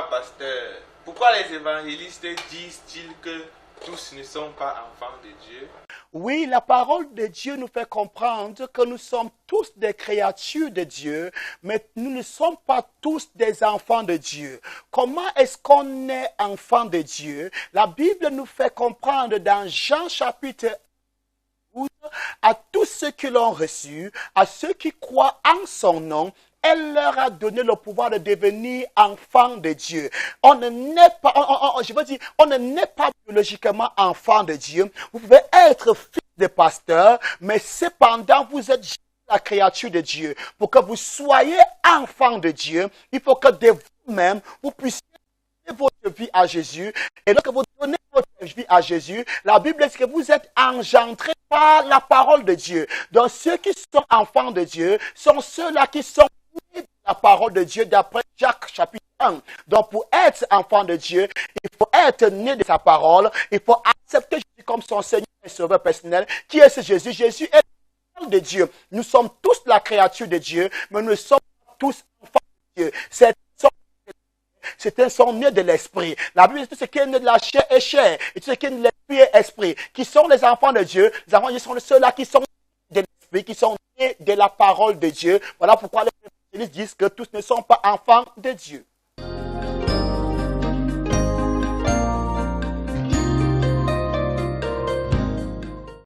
Pourquoi, pasteur? Pourquoi les évangélistes disent-ils que tous ne sont pas enfants de Dieu? Oui, la parole de Dieu nous fait comprendre que nous sommes tous des créatures de Dieu, mais nous ne sommes pas tous des enfants de Dieu. Comment est-ce qu'on est enfant de Dieu? La Bible nous fait comprendre dans Jean chapitre 12, à tous ceux qui l'ont reçu, à ceux qui croient en son nom, elle leur a donné le pouvoir de devenir enfants de Dieu. On ne naît pas, on ne naît pas biologiquement enfant de Dieu. Vous pouvez être fils de pasteur, mais cependant vous êtes la créature de Dieu. Pour que vous soyez enfant de Dieu, il faut que de vous-même, vous puissiez donner votre vie à Jésus. Et lorsque vous donnez votre vie à Jésus, la Bible dit que vous êtes engendrés par la parole de Dieu. Donc ceux qui sont enfants de Dieu sont ceux-là qui sont nés de la parole de Dieu d'après Jacques chapitre 1. Donc pour être enfant de Dieu, il faut être né de sa parole, il faut accepter Jésus comme son Seigneur et Sauveur personnel. Qui est ce Jésus? Jésus est la parole de Dieu. Nous sommes tous la créature de Dieu, mais nous sommes tous enfants de Dieu. C'est un son né de l'esprit. La Bible dit tout ce qui est né de la chair est chair. Et tout ce qui est né de l'esprit est esprit. Qui sont les enfants de Dieu? Les enfants de Dieu sont ceux-là qui sont nés de l'esprit, qui sont nés de la parole de Dieu. Voilà pourquoi les évangélistes disent que tous ne sont pas enfants de Dieu.